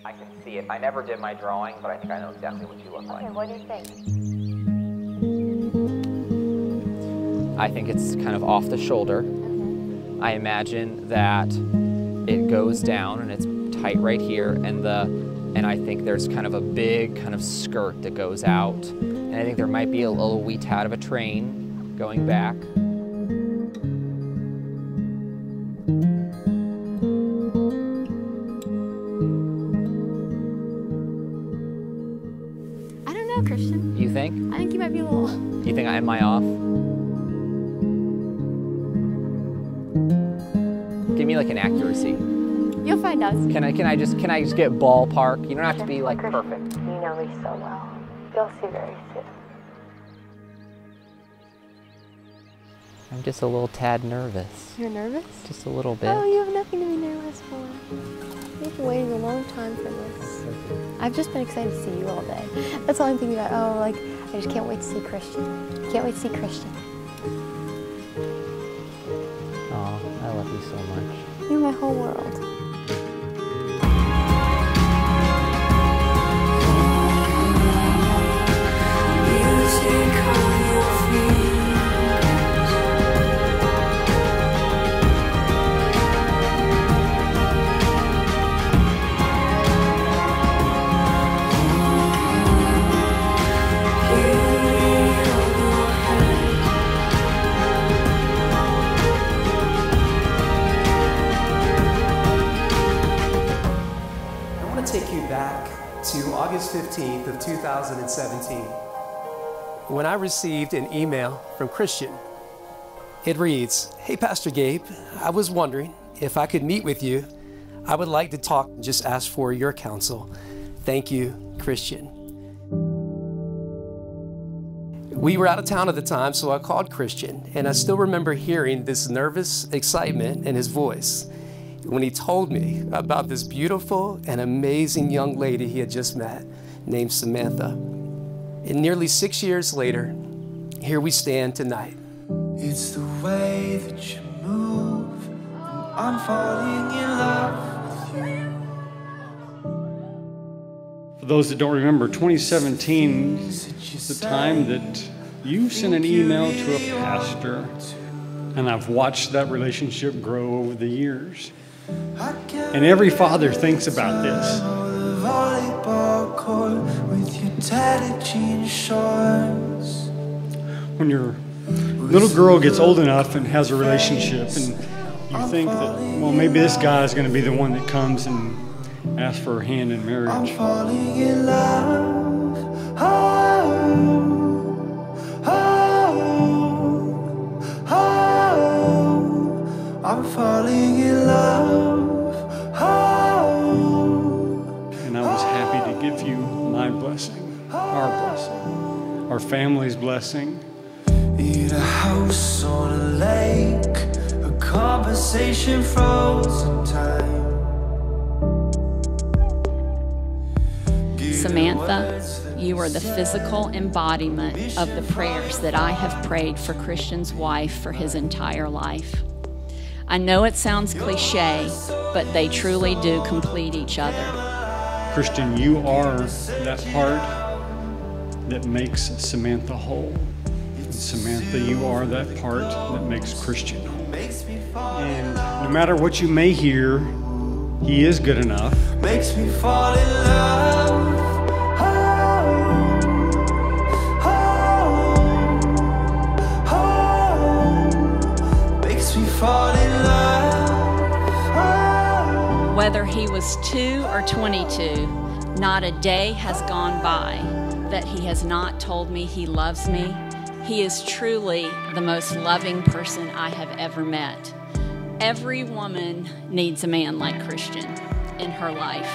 I can see it. I never did my drawing, but I think I know exactly what you look like. Okay, what do you think? I think it's kind of off the shoulder. I imagine that it goes down and it's tight right here, and I think there's kind of a big kind of skirt that goes out, and I think there might be a little wee tad of a train going back. I don't know, Christian. You think? I think you might be a little... You think am I off? Give me like an accuracy. You'll find out. Can I just get ballpark? You don't have to be like perfect. You know me so well. You'll see very soon. I'm just a little tad nervous. You're nervous? Just a little bit. Oh, you have nothing to be nervous for. You've been waiting a long time for this. I've just been excited to see you all day. That's all I'm thinking about. Oh, like, I just can't wait to see Christian. Can't wait to see Christian. Oh, I love you so much. You're my whole world. Take you back to August 15th of 2017 when I received an email from Christian. It reads, "Hey Pastor Gabe, I was wondering if I could meet with you. I would like to talk and just ask for your counsel. Thank you, Christian." We were out of town at the time, so I called Christian, and I still remember hearing this nervous excitement in his voice when he told me about this beautiful and amazing young lady he had just met named Samantha. And nearly 6 years later, here we stand tonight. It's the way that you move, and I'm falling in love with you. For those that don't remember, 2017 is the time that you sent an email to a pastor, and I've watched that relationship grow over the years. And every father thinks about this. When your little girl gets old enough and has a relationship, and you think that, well, maybe this guy is going to be the one that comes and asks for her hand in marriage. I'm falling in love. Oh, oh, oh, I'm falling in love. And I was happy to give you my blessing, our family's blessing. Need a house on a lake, a conversation frozen time. Samantha, you are the physical embodiment of the prayers that I have prayed for Christian's wife for his entire life. I know it sounds cliche, but they truly do complete each other. Christian, you are that part that makes Samantha whole. And Samantha, you are that part that makes Christian whole. And no matter what you may hear, he is good enough. Makes me fall in love. Fall in love. Whether he was 2 or 22, not a day has gone by that he has not told me he loves me. He is truly the most loving person I have ever met. Every woman needs a man like Christian in her life.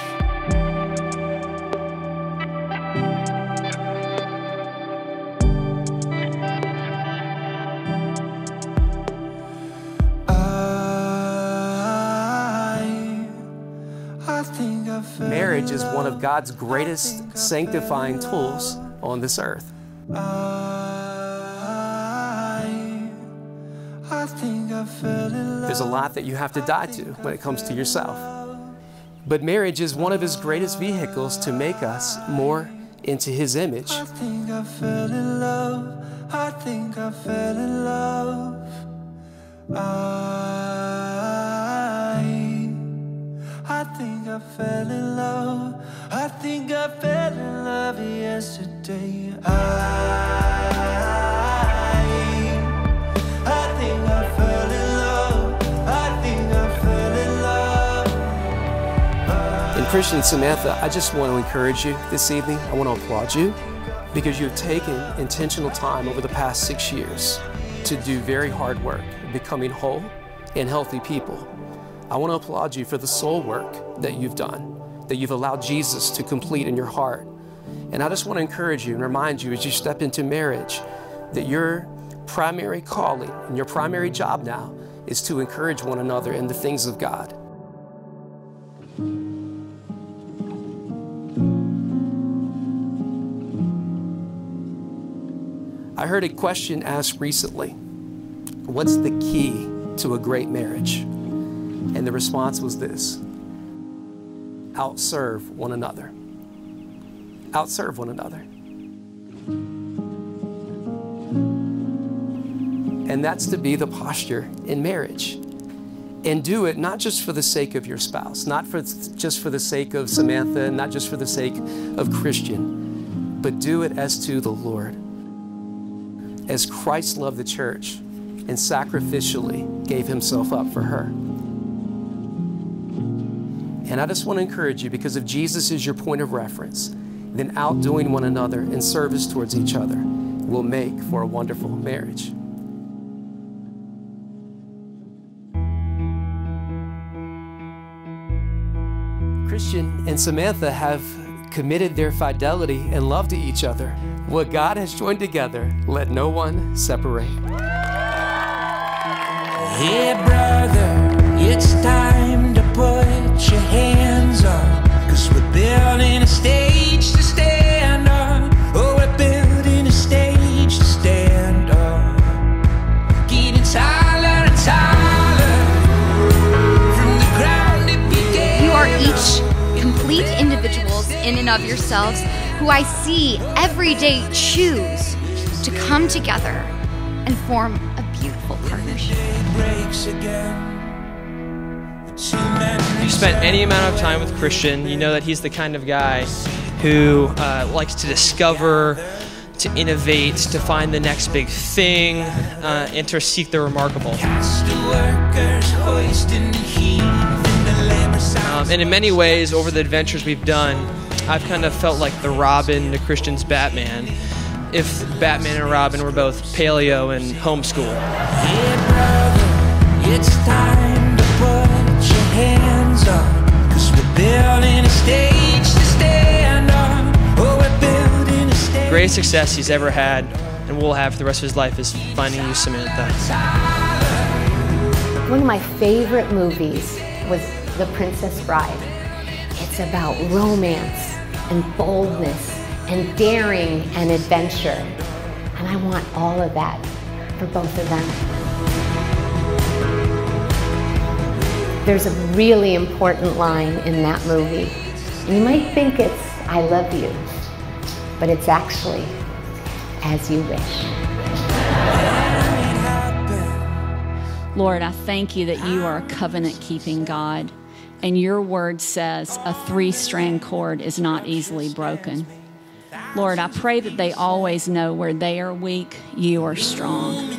Marriage is one of God's greatest sanctifying tools on this earth. There's a lot that you have to die to when it comes to yourself. But marriage is one of his greatest vehicles to make us more into his image. I think I fell in love. I think I fell in love. I think I fell in love. I think I fell in love yesterday. I think I fell in love. I think I fell in love. And Christian and Samantha, I just want to encourage you this evening. I want to applaud you because you've taken intentional time over the past 6 years to do very hard work, becoming whole and healthy people. I want to applaud you for the soul work that you've done, that you've allowed Jesus to complete in your heart. And I just want to encourage you and remind you as you step into marriage that your primary calling and your primary job now is to encourage one another in the things of God. I heard a question asked recently, what's the key to a great marriage? And the response was this: outserve one another. Outserve one another. And that's to be the posture in marriage. And do it not just for the sake of your spouse, not just for the sake of Samantha, not just for the sake of Christian, but do it as to the Lord. As Christ loved the church and sacrificially gave himself up for her. And I just want to encourage you, because if Jesus is your point of reference, then outdoing one another in service towards each other will make for a wonderful marriage. Christian and Samantha have committed their fidelity and love to each other. What God has joined together, let no one separate. Hey brother, it's time to put your hands up, 'cause we're building a stage to stand on. Oh, we're building a stage to stand on. Getting taller and taller from the ground it began. You are each complete individuals in and of yourselves who I see every day choose to come together and form a beautiful partnership. If you spent any amount of time with Christian, you know that he's the kind of guy who likes to discover, to innovate, to find the next big thing, and to seek the remarkable. And in many ways, over the adventures we've done, I've kind of felt like the Robin to Christian's Batman, if Batman and Robin were both paleo and homeschool. Hey brother, it's time to put your hands up, 'cause we're building a stage to stand on. Oh, we're building a stage. The greatest success he's ever had and will have for the rest of his life is finding you, Samantha. One of my favorite movies was The Princess Bride. It's about romance and boldness and daring and adventure. And I want all of that for both of them. There's a really important line in that movie. And you might think it's, I love you, but it's actually, as you wish. Lord, I thank you that you are a covenant-keeping God, and your word says a three-strand cord is not easily broken. Lord, I pray that they always know where they are weak, you are strong.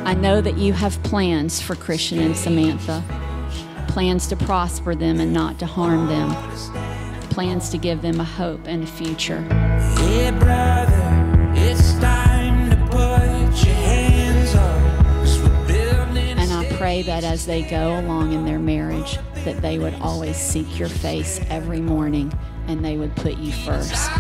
I know that you have plans for Christian and Samantha, plans to prosper them and not to harm them, plans to give them a hope and a future. Hey brother, it's time to put your hands up, 'cause we're building. And I pray that as they go along in their marriage, that they would always seek your face every morning and they would put you first.